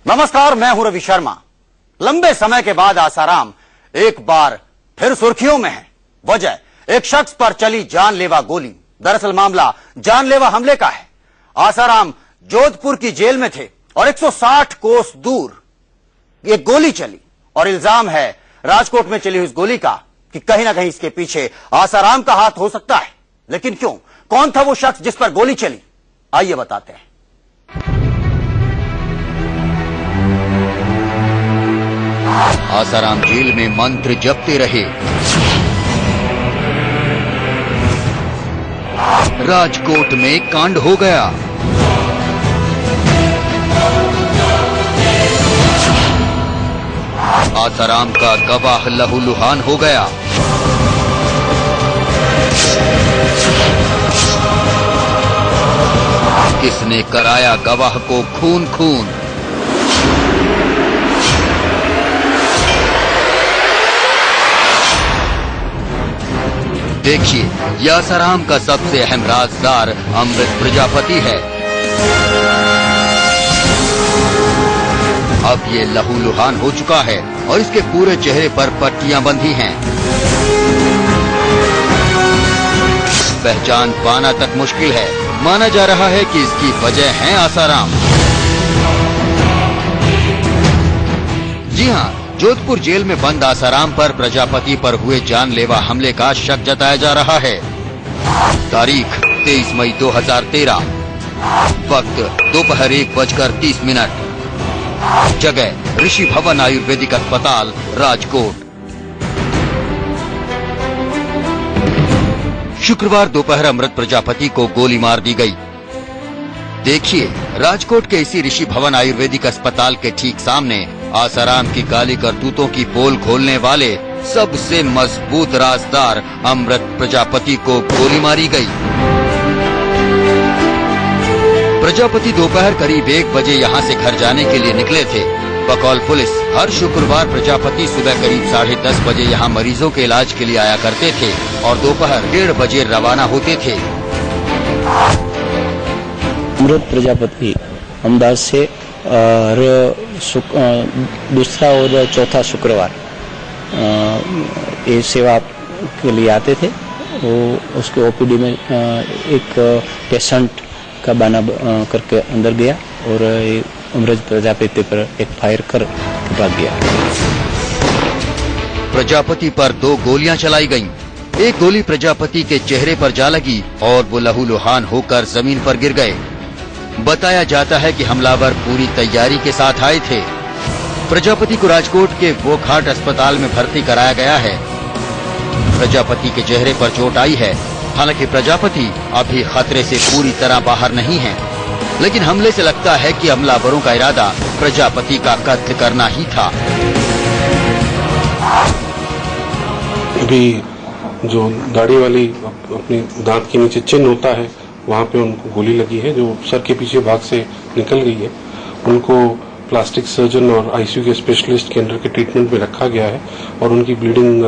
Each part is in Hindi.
नमस्कार, मैं हूं रवि शर्मा। लंबे समय के बाद आसाराम एक बार फिर सुर्खियों में है। वजह एक शख्स पर चली जानलेवा गोली। दरअसल मामला जानलेवा हमले का है। आसाराम जोधपुर की जेल में थे और 160 कोस दूर ये गोली चली और इल्जाम है राजकोट में चली हुई इस गोली का कि कहीं ना कहीं इसके पीछे आसाराम का हाथ हो सकता है। लेकिन क्यों? कौन था वो शख्स जिस पर गोली चली? आइए बताते हैं। आसाराम जेल में मंत्र जपते रहे। राजकोट में कांड हो गया। आसाराम का गवाह लहूलुहान हो गया। किसने कराया गवाह को खून खून? देखिए, ये आसाराम का सबसे अहम राजदार अमृत प्रजापति है। अब ये लहूलुहान हो चुका है और इसके पूरे चेहरे पर पट्टियां बंधी हैं। पहचान पाना तक मुश्किल है। माना जा रहा है कि इसकी वजह है आसाराम। जी हां, जोधपुर जेल में बंद आसाराम पर प्रजापति पर हुए जानलेवा हमले का शक जताया जा रहा है। तारीख 23 मई 2013, वक्त दोपहर 1:30। जगह ऋषि भवन आयुर्वेदिक अस्पताल, राजकोट। शुक्रवार दोपहर अमृत प्रजापति को गोली मार दी गई। देखिए, राजकोट के इसी ऋषि भवन आयुर्वेदिक अस्पताल के ठीक सामने आसाराम की काली करतूतों की पोल खोलने वाले सबसे मजबूत राजदार अमृत प्रजापति को गोली मारी गई। प्रजापति दोपहर करीब 1 बजे यहां से घर जाने के लिए निकले थे। बकौल पुलिस हर शुक्रवार प्रजापति सुबह करीब 10:30 बजे यहां मरीजों के इलाज के लिए आया करते थे और दोपहर 1:30 बजे रवाना होते थे। अमृत प्रजापति अहमदाबाद से दूसरा और चौथा शुक्रवार ये सेवा के लिए आते थे। वो उसके ओपीडी में एक पेशेंट का बहाना करके अंदर गया और अमृत प्रजापति पर एक फायर कर भाग गया। प्रजापति पर 2 गोलियां चलाई गईं। एक गोली प्रजापति के चेहरे पर जा लगी और वो लहूलुहान होकर जमीन पर गिर गए। बताया जाता है कि हमलावर पूरी तैयारी के साथ आए थे। प्रजापति को राजकोट के वोकहार्ट अस्पताल में भर्ती कराया गया है। प्रजापति के चेहरे पर चोट आई है। हालांकि प्रजापति अभी खतरे से पूरी तरह बाहर नहीं है, लेकिन हमले से लगता है कि हमलावरों का इरादा प्रजापति का कत्ल करना ही था। अभी जो दाढ़ी वाली अपनी दांत के नीचे चिन्ह होता है, वहाँ पे उनको गोली लगी है जो सर के पीछे भाग से निकल गई है। उनको प्लास्टिक सर्जन और आईसीयू के स्पेशलिस्ट के अंडर के ट्रीटमेंट में रखा गया है और उनकी ब्लीडिंग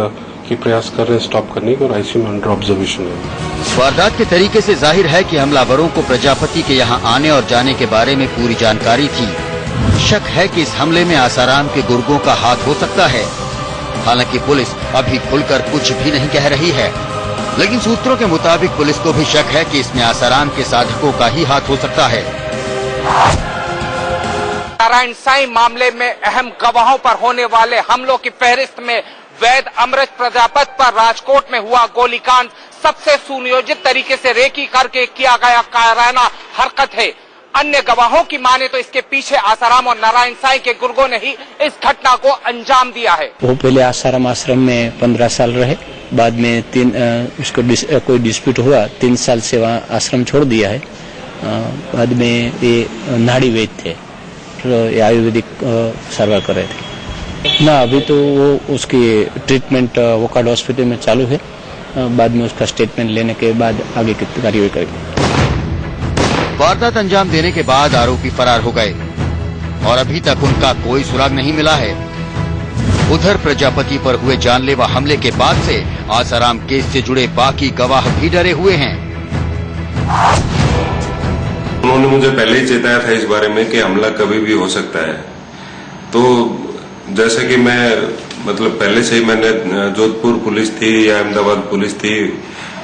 के प्रयास कर रहे हैं स्टॉप करने के और आईसीयू में अंडर ऑब्जर्वेशन है। वारदात के तरीके से जाहिर है कि हमलावरों को प्रजापति के यहाँ आने और जाने के बारे में पूरी जानकारी थी। शक है कि इस हमले में आसाराम के गुर्गों का हाथ हो सकता है। हालांकि पुलिस अभी खुलकर कुछ भी नहीं कह रही है, लेकिन सूत्रों के मुताबिक पुलिस को भी शक है कि इसमें आसाराम के साधकों का ही हाथ हो सकता है। नारायण साईं मामले में अहम गवाहों पर होने वाले हमलों की फहरिस्त में वैद्य अमृत प्रजापति पर राजकोट में हुआ गोलीकांड सबसे सुनियोजित तरीके से रेकी करके किया गया कायराना हरकत है। अन्य गवाहों की माने तो इसके पीछे आसाराम और नारायण साईं के गुर्गों ने ही इस घटना को अंजाम दिया है। वो पहले आसाराम आश्रम में 15 साल रहे, बाद में उसको कोई डिस्प्यूट हुआ, 3 साल से वहाँ आश्रम छोड़ दिया है। बाद में ये नाड़ी वैद्य थे, तो आयुर्वेदिक सारवार कर रहे थे ना। अभी तो वो उसकी ट्रीटमेंट वोकहार्ट हॉस्पिटल में चालू है। बाद में उसका स्टेटमेंट लेने के बाद आगे की कार्यवाही करेंगे। वारदात अंजाम देने के बाद आरोपी फरार हो गए और अभी तक उनका कोई सुराग नहीं मिला है। उधर प्रजापति पर हुए जानलेवा हमले के बाद से आसाराम केस से जुड़े बाकी गवाह भी डरे हुए हैं। उन्होंने मुझे पहले ही चेताया था इस बारे में कि हमला कभी भी हो सकता है। तो जैसे कि मैं मतलब पहले से ही मैंने जोधपुर पुलिस थी या अहमदाबाद पुलिस थी,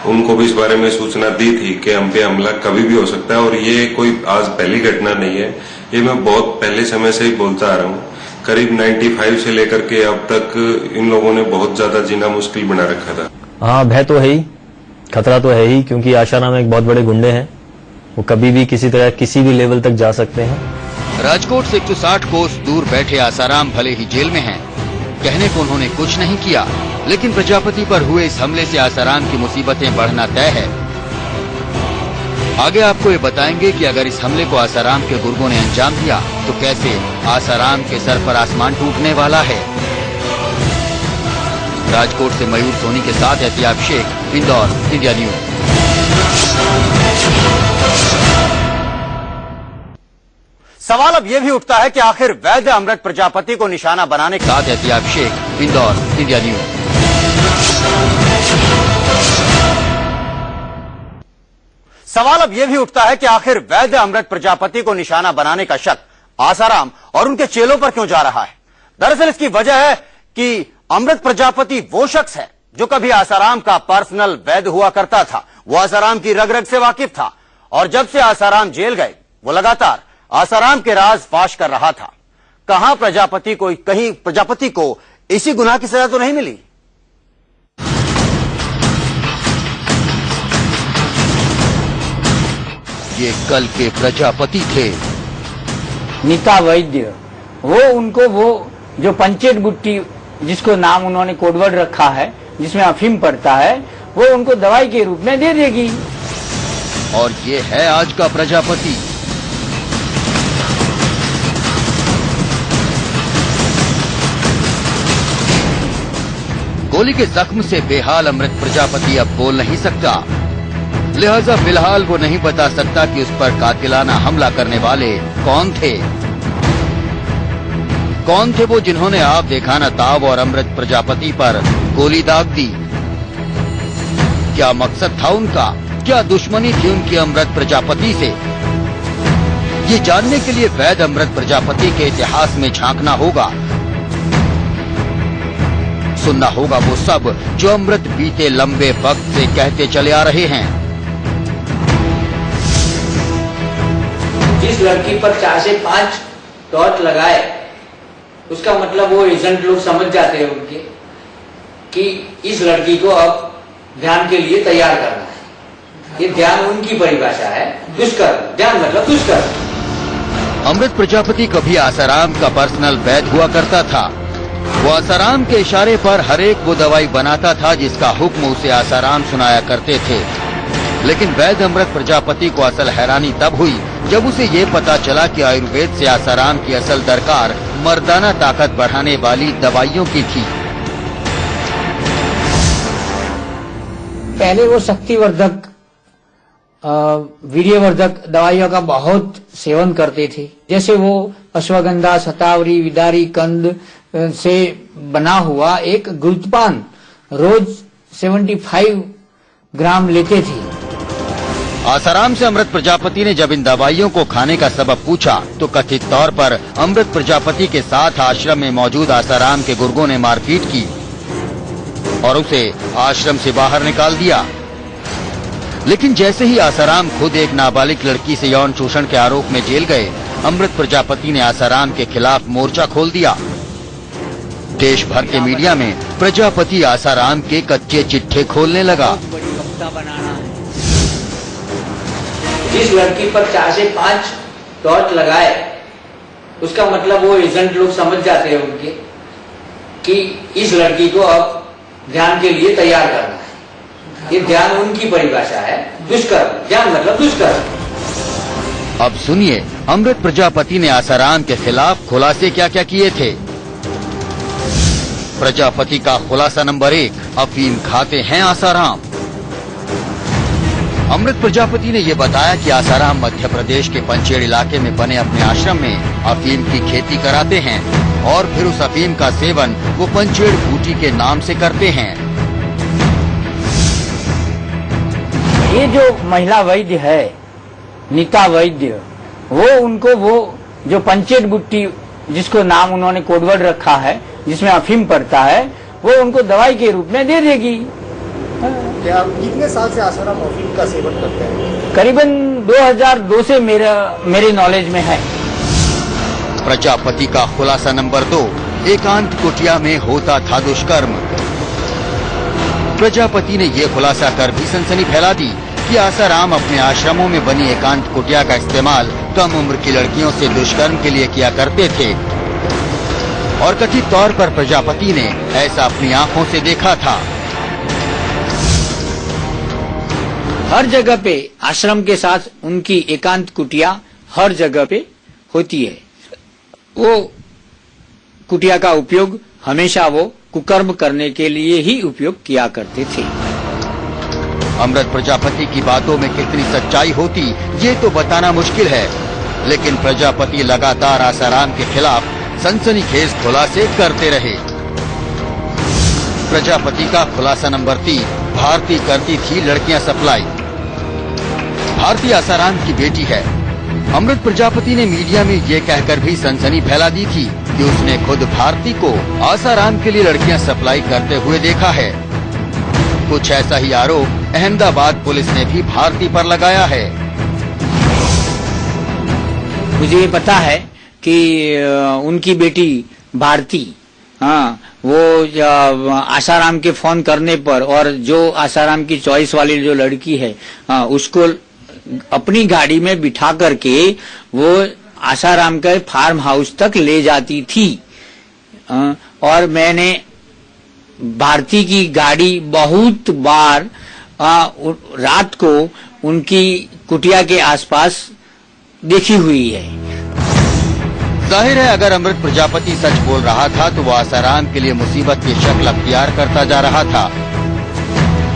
उनको भी इस बारे में सूचना दी थी कि हम पे हमला कभी भी हो सकता है और ये कोई आज पहली घटना नहीं है। ये मैं बहुत पहले समय से ही बोलता आ रहा हूँ। करीब 95 से लेकर के अब तक इन लोगों ने बहुत ज्यादा जीना मुश्किल बना रखा था। हाँ, भय तो है ही, खतरा तो है ही, क्योंकि आशाराम एक बहुत बड़े गुंडे हैं। वो कभी भी किसी तरह किसी भी लेवल तक जा सकते हैं। राजकोट से 160 कोस दूर बैठे आसाराम भले ही जेल में हैं, कहने को उन्होंने कुछ नहीं किया, लेकिन प्रजापति पर हुए इस हमले से आसाराम की मुसीबतें बढ़ना तय है। आगे आपको ये बताएंगे कि अगर इस हमले को आसाराम के गुर्गों ने अंजाम दिया तो कैसे आसाराम के सर पर आसमान टूटने वाला है। राजकोट से मयूर सोनी के साथ एहतियाब शेख, इंदौर, इंडिया न्यूज। सवाल अब यह भी उठता है कि आखिर वैद्य अमृत प्रजापति को निशाना बनाने के साथ एहतियाब शेख, इंदौर, इंडिया न्यूज। सवाल अब यह भी उठता है कि आखिर वैद्य अमृत प्रजापति को निशाना बनाने का शक आसाराम और उनके चेलों पर क्यों जा रहा है। दरअसल इसकी वजह है कि अमृत प्रजापति वो शख्स है जो कभी आसाराम का पर्सनल वैद्य हुआ करता था। वो आसाराम की रग रग से वाकिफ था और जब से आसाराम जेल गए वो लगातार आसाराम के राज फाश कर रहा था। कहीं प्रजापति को इसी गुनाह की सजा तो नहीं मिली। ये कल के प्रजापति थे। नीता वैद्य, वो जो पंचेट गुट्टी जिसको नाम उन्होंने कोडवर्ड रखा है, जिसमें अफीम पड़ता है, वो उनको दवाई के रूप में दे देगी। और ये है आज का प्रजापति। गोली के जख्म से बेहाल अमृत प्रजापति अब बोल नहीं सकता, लिहाजा फिलहाल वो नहीं बता सकता कि उस पर कातिलाना हमला करने वाले कौन थे। कौन थे वो जिन्होंने आप देखाना ताव और अमृत प्रजापति पर गोली दाग दी। क्या मकसद था उनका, क्या दुश्मनी थी उनकी अमृत प्रजापति से। ये जानने के लिए वैद्य अमृत प्रजापति के इतिहास में झांकना होगा, सुनना होगा वो सब जो अमृत बीते लंबे वक्त से कहते चले आ रहे हैं। जिस लड़की पर 4 से 5 टॉर्च लगाए, उसका मतलब वो एजेंट लोग समझ जाते हैं उनके कि इस लड़की को अब ध्यान के लिए तैयार करना है। ये ध्यान उनकी परिभाषा है, दुष्कर्म। ध्यान मतलब दुष्कर्म। अमृत प्रजापति कभी आसाराम का पर्सनल वैद्य हुआ करता था। वो आसाराम के इशारे पर हर एक वो दवाई बनाता था जिसका हुक्म उसे आसाराम सुनाया करते थे। लेकिन वैद्य अमृत प्रजापति को असल हैरानी तब हुई जब उसे ये पता चला कि आयुर्वेद से आसाराम की असल दरकार मर्दाना ताकत बढ़ाने वाली दवाइयों की थी। पहले वो शक्तिवर्धक, वीर्यवर्धक दवाइयों का बहुत सेवन करते थे। जैसे वो अश्वगंधा, शतावरी, विदारी कंद से बना हुआ एक गुरुत्पान रोज 75 ग्राम लेते थे। आसाराम से अमृत प्रजापति ने जब इन दवाइयों को खाने का सबब पूछा तो कथित तौर पर अमृत प्रजापति के साथ आश्रम में मौजूद आसाराम के गुर्गों ने मारपीट की और उसे आश्रम से बाहर निकाल दिया। लेकिन जैसे ही आसाराम खुद एक नाबालिग लड़की से यौन शोषण के आरोप में जेल गए, अमृत प्रजापति ने आसाराम के खिलाफ मोर्चा खोल दिया। देश भर के मीडिया में प्रजापति आसाराम के कच्चे चिट्ठे खोलने लगा। जिस लड़की पर 4 से 5 टॉर्च लगाए, उसका मतलब वो एजेंट लोग समझ जाते हैं उनके कि इस लड़की को अब ध्यान के लिए तैयार करना है। ये ध्यान उनकी परिभाषा है, दुष्कर्म। ध्यान मतलब दुष्कर्म। अब सुनिए अमृत प्रजापति ने आसाराम के खिलाफ खुलासे क्या क्या किए थे। प्रजापति का खुलासा नंबर 1, अफीम खाते हैं आसाराम। अमृत प्रजापति ने ये बताया कि आसाराम मध्य प्रदेश के पंचेड़ इलाके में बने अपने आश्रम में अफीम की खेती कराते हैं और फिर उस अफीम का सेवन वो पंचेड़ बूटी के नाम से करते हैं। ये जो महिला वैद्य है, नीता वैद्य, वो जो पंचेट गुट्टी जिसको नाम उन्होंने कोडवर्ड रखा है, जिसमें अफीम पड़ता है, वो उनको दवाई के रूप में दे देगी। क्या आप कितने साल से आसाराम अफीम का सेवन करते हैं? करीबन 2002 से मेरे नॉलेज में है। प्रजापति का खुलासा नंबर 2, एकांत कुटिया में होता था दुष्कर्म। प्रजापति ने ये खुलासा कर भी सनसनी फैला दी कि आसाराम अपने आश्रमों में बनी एकांत कुटिया का इस्तेमाल कम उम्र की लड़कियों से दुष्कर्म के लिए किया करते थे और कथित तौर पर प्रजापति ने ऐसा अपनी आंखों से देखा था। हर जगह पे आश्रम के साथ उनकी एकांत कुटिया हर जगह पे होती है। वो कुटिया का उपयोग हमेशा वो कुकर्म करने के लिए ही उपयोग किया करते थे। अमृत प्रजापति की बातों में कितनी सच्चाई होती ये तो बताना मुश्किल है, लेकिन प्रजापति लगातार आसाराम के खिलाफ सनसनीखेज खुलासे करते रहे। प्रजापति का खुलासा नंबर 3, भारती करती थी लड़कियां सप्लाई। भारती आसाराम की बेटी है। अमृत प्रजापति ने मीडिया में ये कहकर भी सनसनी फैला दी थी कि उसने खुद भारती को आसाराम के लिए लड़कियां सप्लाई करते हुए देखा है। कुछ ऐसा ही आरोप अहमदाबाद पुलिस ने भी भारती पर लगाया है। मुझे ये पता है कि उनकी बेटी भारती, वो आसाराम के फोन करने पर और जो आसाराम की चॉइस वाली जो लड़की है उसको अपनी गाड़ी में बिठा करके वो आसाराम के फार्म हाउस तक ले जाती थी। और मैंने भारती की गाड़ी बहुत बार रात को उनकी कुटिया के आसपास देखी हुई है। जाहिर है अगर अमृत प्रजापति सच बोल रहा था तो वो आसाराम के लिए मुसीबत की शक्ल अख्तियार करता जा रहा था।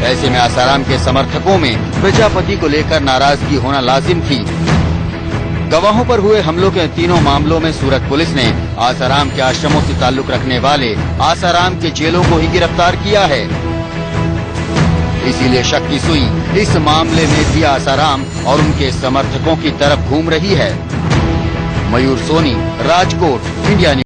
ऐसे में आसाराम के समर्थकों में प्रजापति को लेकर नाराजगी होना लाजिम थी। गवाहों पर हुए हमलों के तीनों मामलों में सूरत पुलिस ने आसाराम के आश्रमों से ताल्लुक रखने वाले आसाराम के चेलों को ही गिरफ्तार किया है। इसीलिए शक की सुई इस मामले में भी आसाराम और उनके समर्थकों की तरफ घूम रही है। मयूर सोनी, राजकोट, इंडिया न्यूज़।